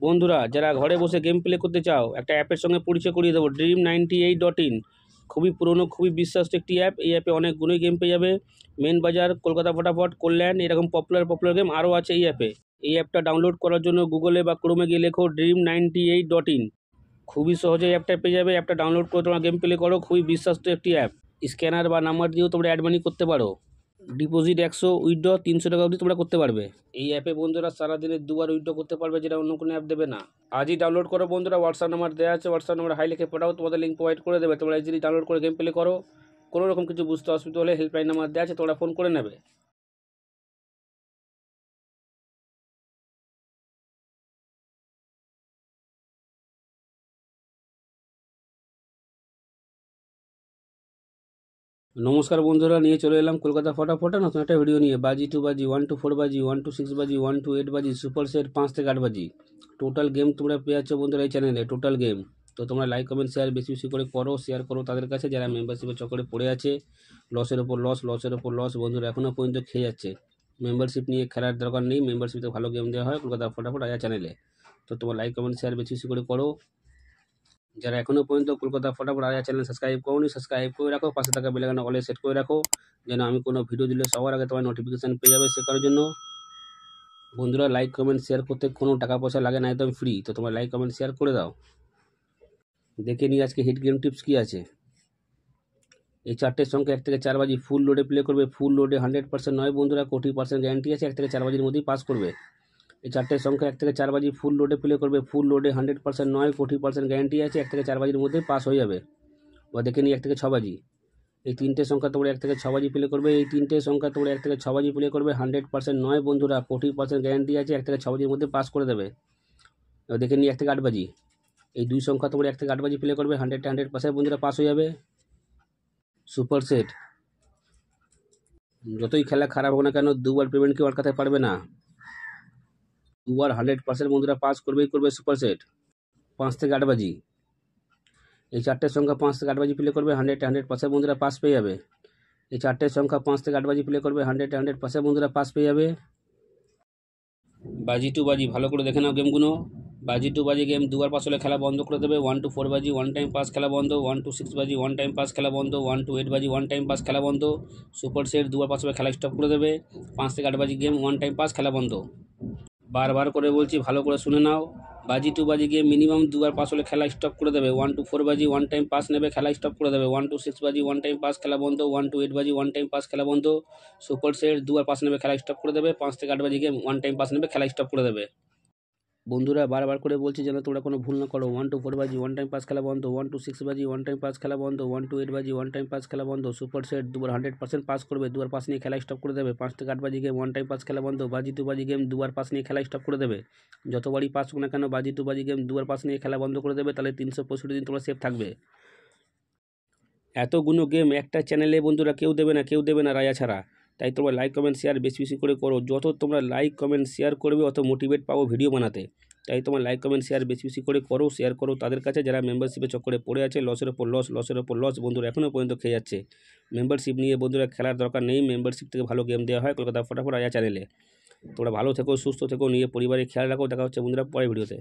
বন্ধুরা যারা ঘরে বসে গেম প্লে করতে চাও, একটা অ্যাপের সঙ্গে পরিচয় করিয়ে দেবো, Dream98.in। খুবই পুরনো, খুবই বিশ্বাস্ত একটি অ্যাপ। এই অ্যাপে অনেকগুলোই গেম পেয়ে যাবে। মেন বাজার, কলকাতা ফটাফট, কল্যাণ, এরকম পপুলার গেম আরও আছে এই অ্যাপে। এই অ্যাপটা ডাউনলোড করার জন্য গুগলে বা ক্রোমে গিয়ে লেখো Dream98.in। খুবই সহজে অ্যাপটা পেয়ে যাবে। অ্যাপটা ডাউনলোড করে তোমরা গেম প্লে করো। খুবই বিশ্বাস্ত একটি অ্যাপ। স্ক্যানার বা নাম্বার দিয়েও তোমরা অ্যাড মানি করতে পারো। ডিপোজিট 100, উইথড্র 300 টাকা অবধি তোমরা করতে পারবে। এই অ্যাপে বন্ধুরা সারাদিনে 2বার উইথড্র করতে পারবে, যেটা অন্য কোনো অ্যাপ দেবে না। আজই ডাউনলোড করো বন্ধুরা। হোয়াটসঅ্যাপ নাম্বার দেওয়া আছে, হোয়াটসঅ্যাপ নাম্বার হাই লিখে পাঠাও, তোমাদের লিঙ্ক প্রোভাইড করে দেবে। তোমরা ইজিলি ডাউনলোড করে গেম প্লে করো। কোনো রকম কিছু বুঝতে অসুবিধা হলে হেল্পলাইন নাম্বার দেওয়া আছে, তোমরা ফোন করে নেবে। নমস্কার বন্ধুরা, নিয়ে চলে এলাম কলকাতা ফটাফটে নতুন একটা ভিডিও নিয়ে। বাজি 2 বাজি, 1 to 4 বাজি, 1 to 6 বাজি, 1 to 8 বাজি, সুপার সেট 5 থেকে 8 বাজি। টোটাল গেম তোমরা পেয়ে যাচ্ছ বন্ধুরা এই চ্যানেলে, টোটাল গেম। তো তোমরা লাইক কমেন্ট শেয়ার বেশি বেশি করে করো, শেয়ার করো তাদের কাছে যারা মেম্বারশিপের চক্করে পড়ে আছে। লসের ওপর লস বন্ধুরা এখনও পর্যন্ত খেয়ে যাচ্ছে। মেম্বারশিপ নিয়ে খেলার দরকার নেই, মেম্বারশিপে ভালো গেম দেওয়া হয় কলকাতা ফটাফট আয়া চ্যানেলে। তো তোমরা লাইক কমেন্ট শেয়ার বেশি বেশি করে করো। যারা এখনও পর্যন্ত কলকাতা ফটাফট আয়া চ্যানেল সাবস্ক্রাইব করোনি, সাবস্ক্রাইব করে রাখো। পাশে থাকা বেল আইকন অলে সেট করে রাখো, যেন আমি কোনো ভিডিও দিলে সবার আগে তোমার নোটিফিকেশান পেয়ে যাবে। সে করার জন্য বন্ধুরা লাইক কমেন্ট শেয়ার করতে কোনো টাকা পয়সা লাগে না, একদম ফ্রি। তো তোমরা লাইক কমেন্ট শেয়ার করে দাও। দেখে নিই আজকে হিট গেম টিপস কী আছে। এই 4টের সংখ্যা 1 থেকে 4 বাজি ফুল লোডে প্লে করবে। ফুল লোডে 100% নয় বন্ধুরা, 20% গ্যারান্টি আছে। 1 থেকে 4 বাজির মধ্যেই পাস করবে। এই 4টের সংখ্যা 1 থেকে 4 বাজি ফুল লোডে প্লে করবে। ফুল লোডে 100% নয়, 20% গ্যারান্টি আছে। 1 থেকে 4 বাজির মধ্যেই পাস হয়ে যাবে। বা দেখে নিই 1 থেকে 6 বাজি। এই 3টে সংখ্যা তোমরা 1 থেকে 6 বাজি প্লে করবে। এই 3টে সংখ্যা তোমরা 1 থেকে 6 বাজি প্লে করবে। 100% নয় বন্ধুরা, 20% গ্যারান্টি আছে। 1 থেকে 6 বাজির মধ্যে পাস করে দেবে। এবার দেখে নিই 1 থেকে 8 বাজি। এই 2 সংখ্যা তোমরা 1 থেকে 8 বাজি প্লে করবে। 100% বন্ধুরা পাস হয়ে যাবে। সুপার সেট, যতই খেলা খারাপ হোক না কেন, 2বার পেমেন্ট কেউ আটকাতে পারবে না। 2বার 100% বন্ধুরা পাস করবেই করবে সুপার সেট। 5 থেকে 8 বাজি। এই 4টের সংখ্যা 5 থেকে 8 বাজি প্লে করবে। 100% বন্ধুরা পাস পেয়ে যাবে। এই 4টের সংখ্যা 5 থেকে 8 বাজি প্লে করবে। 100% বন্ধুরা পাস পেয়ে যাবে। বাজি 2 বাজি, ভালো করে দেখে নাও গেমগুলো। বাজি 2 বাজি গেম 2বার পাস হলে খেলা বন্ধ করে দেবে। 1 to 4 বাজি 1 টাইম পাস খেলা বন্ধ। 1 to 6 বাজি 1 টাইম পাস খেলা বন্ধ। 1 to 8 বাজি 1 টাইম পাস খেলা বন্ধ। সুপার সেট 2বার পাস হলে খেলা স্টপ করে দেবে। 5 থেকে 8 বাজি গেম 1 টাইম পাস খেলা বন্ধ। বারবার করে বলছি, ভালো করে শুনে নাও। বাজি 2 বাজি গিয়ে মিনিমাম 2বার পাস হলে খেলা স্টপ করে দেবে। 1 to 4 বাজি 1 টাইম পাস নেবে, খেলা স্টপ করে দেবে। 1 to 6 বাজি 1 টাইম পাস খেলা বন্ধ। 1 to 8 বাজি 1 টাইম পাস খেলা বন্ধ। সুপার সেট 2বার পাস নেবে, খেলা স্টপ করে দেবে। 5 থেকে 8 বাজি গিয়ে 1 টাইম পাস নেবে, খেলা স্টপ করে দেবে। বন্ধুরা বারবার করে বলছি যেন তোমরা কোনো ভুল না করো। 1 to 4 বাজি 1 টাইম পাস খেলা বন্ধ। 1 to 6 বাজি 1 টাইম পাস খেলা বন্ধ। 1 to 8 বাজি 1 টাইম পাস খেলা বন্ধ। সুপার সেট 2বার 100% পাস করবে, 2বার পাস নিয়ে খেলা স্টপ করে দেবে। 5 থেকে 8 বাজি গেম 1 টাইম পাস খেলা বন্ধ। বাজি 2 বাজি গেম 2বার পাস নিয়ে খেলা স্টপ করে দেবে। যতবারই পাস হোক না কেন, বাজি 2 বাজি গেম 2বার পাস নিয়ে খেলা বন্ধ করে দেবে। তাহলে 365 দিন তোমরা সেফ থাকবে। এতগুলো গেম একটা চ্যানেলে বন্ধুরা কেউ দেবে না রায়া ছাড়া। তাই তোমরা লাইক কমেন্ট শেয়ার বেশি বেশি করে করো। যত তোমরা লাইক কমেন্ট শেয়ার করবে অত মোটিভেট পাবো ভিডিও বানাতে। তাই তোমরা লাইক কমেন্ট শেয়ার বেশি বেশি করে করো, শেয়ার করো তাদের কাছে যারা মেম্বারশিপের চক্করে পড়ে আছে। লসের ওপর লস বন্ধুরা এখনও পর্যন্ত খেয়ে যাচ্ছে। মেম্বারশিপ নিয়ে বন্ধুরা খেলার দরকার নেই, মেম্বারশিপ থেকে ভালো গেম দেওয়া হয় কলকাতা ফটাফট আয়া চ্যানেলে। তোমরা ভালো থেকো, সুস্থ থেকো, নিয়ে পরিবারে খেয়াল রাখো। দেখা হচ্ছে বন্ধুরা পরের ভিডিওতে।